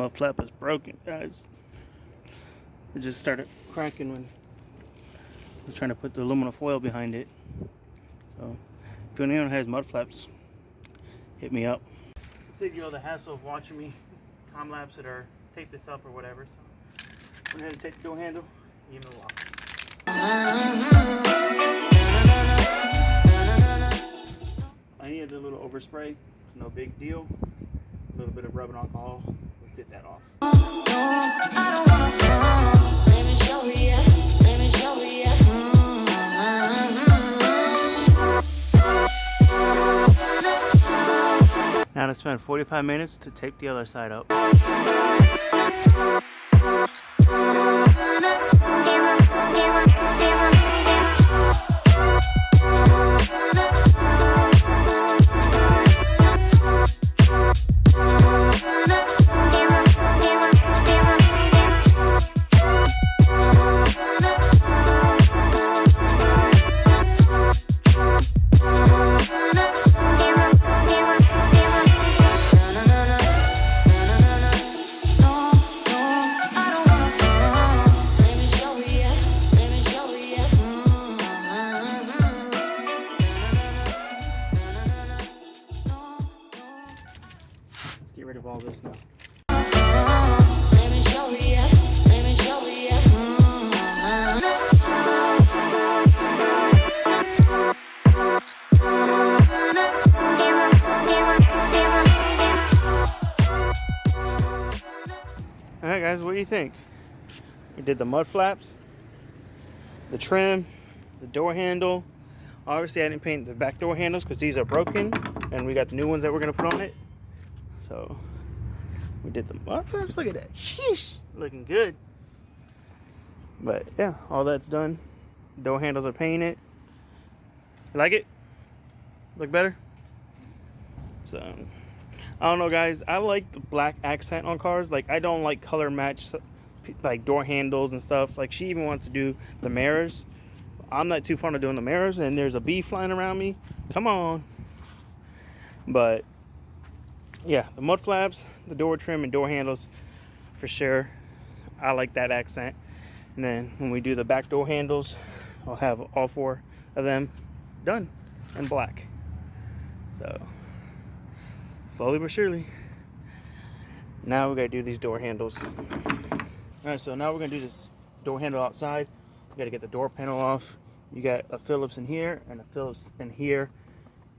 mud flap is broken, guys. It just started cracking when I was trying to put the aluminum foil behind it. So if anyone has mud flaps, hit me up. Save you all the hassle of watching me time lapse it or tape this up or whatever. So I'm gonna take the door handle, give it a lock. I needed a little overspray, it's no big deal. A little bit of rubbing alcohol, we'll get that off. Now to spend 45 minutes to tape the other side up. Get rid of all this now. Alright guys, what do you think? We did the mud flaps, the trim, the door handle. Obviously I didn't paint the back door handles because these are broken, and we got the new ones that we're going to put on it. So we did the mud flaps. Look at that. Sheesh. Looking good. But yeah, all that's done. Door handles are painted. You like it? Look better? So I don't know guys. I like the black accent on cars. Like I don't like color match like door handles and stuff. Like she even wants to do the mirrors. I'm not too fond of doing the mirrors, and there's a bee flying around me. Come on. But yeah, the mud flaps, the door trim, and door handles, for sure. I like that accent. And then when we do the back door handles, I'll have all 4 of them done in black. So, slowly but surely. Now we gotta do these door handles. Alright, so now we're gonna do this door handle outside. We gotta get the door panel off. You got a Phillips in here and a Phillips in here.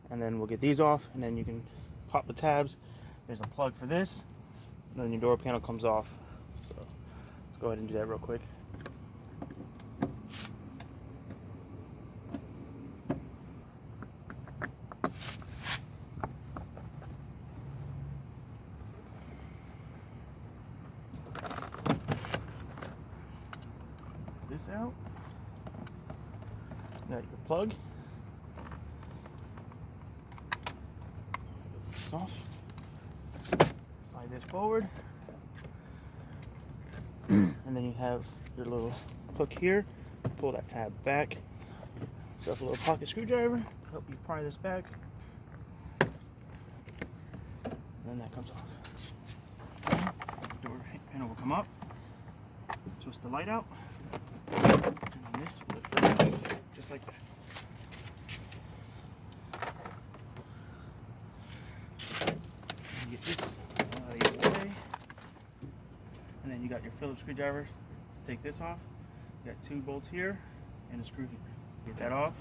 And then we'll get these off, and then you can pop the tabs. There's a plug for this, and then your door panel comes off. So let's go ahead and do that real quick. This out. Got your plug. This off. Slide this forward, and then you have your little hook here. Pull that tab back. So a little pocket screwdriver to help you pry this back. And then that comes off. Door panel will come up. Twist the light out, and then this will lift right off, just like that. Get this out of your way, and then you got your Phillips screwdriver to take this off. You got 2 bolts here and a screw here. Get that off,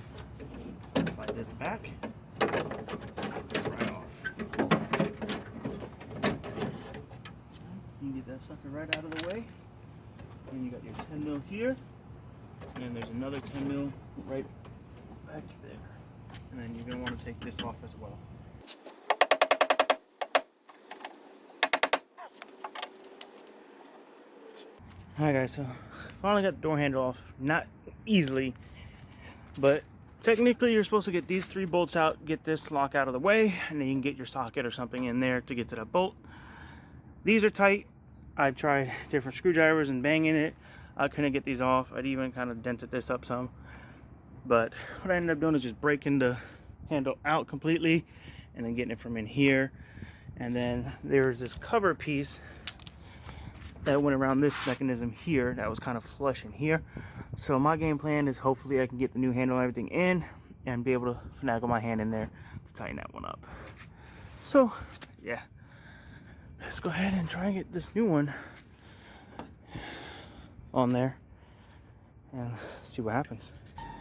slide this back, right off. You can get that sucker right out of the way. And you got your 10 mil here, and there's another 10 mil right back there. And then you're going to want to take this off as well. Alright guys, so finally got the door handle off. Not easily, but technically you're supposed to get these 3 bolts out, get this lock out of the way, and then you can get your socket or something in there to get to that bolt. These are tight. I tried different screwdrivers and banging it. I couldn't get these off. I'd even kind of dented this up some. But what I ended up doing is just breaking the handle out completely and then getting it from in here. And then there's this cover piece that went around this mechanism here that was kind of flush in here. So my game plan is hopefully I can get the new handle and everything in and be able to finagle my hand in there to tighten that one up. So yeah, let's go ahead and try and get this new one on there and see what happens.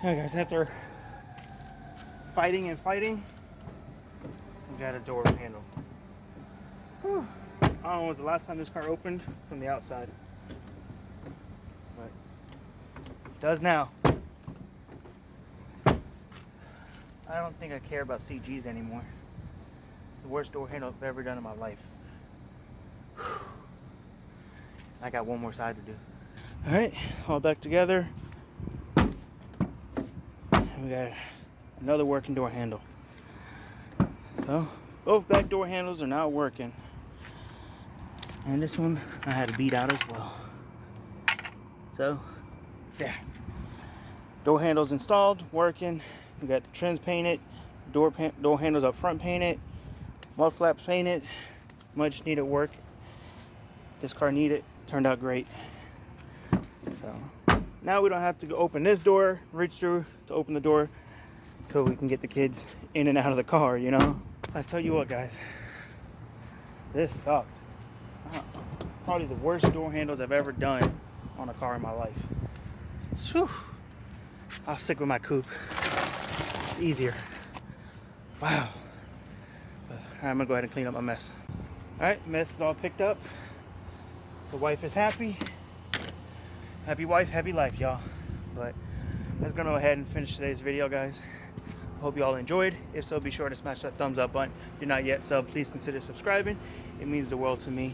Yeah guys, after fighting, we got a door handle. Whew. I don't know when was the last time this car opened from the outside, but it does now. I don't think I care about CGs anymore. It's the worst door handle I've ever done in my life. I got one more side to do. All right, all back together. And we got another working door handle. So both back door handles are now working. And this one I had to beat out as well. So yeah, door handles installed, working. We got the trims painted, door handles up front painted, mud flaps painted. Much needed work. This car needed. Turned out great. So now we don't have to go open this door, reach through to open the door, so we can get the kids in and out of the car, you know. I tell you what guys, this sucked. Probably the worst door handles I've ever done on a car in my life. Whew. I'll stick with my coupe. It's easier. Wow. But, all right, I'm gonna go ahead and clean up my mess. All right, mess is all picked up. The wife is happy. Happy wife, happy life, y'all. But let's go ahead and finish today's video, guys. Hope you all enjoyed. If so, be sure to smash that thumbs up button. If you're not yet sub, please consider subscribing. It means the world to me.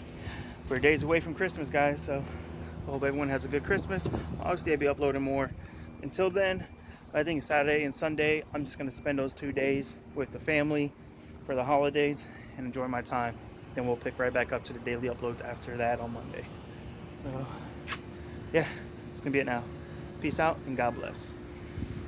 We're days away from Christmas, guys, so I hope everyone has a good Christmas. Obviously, I'll be uploading more. Until then, I think Saturday and Sunday, I'm just going to spend those 2 days with the family for the holidays and enjoy my time. Then we'll pick right back up to the daily uploads after that on Monday. So, yeah, it's going to be it now. Peace out and God bless.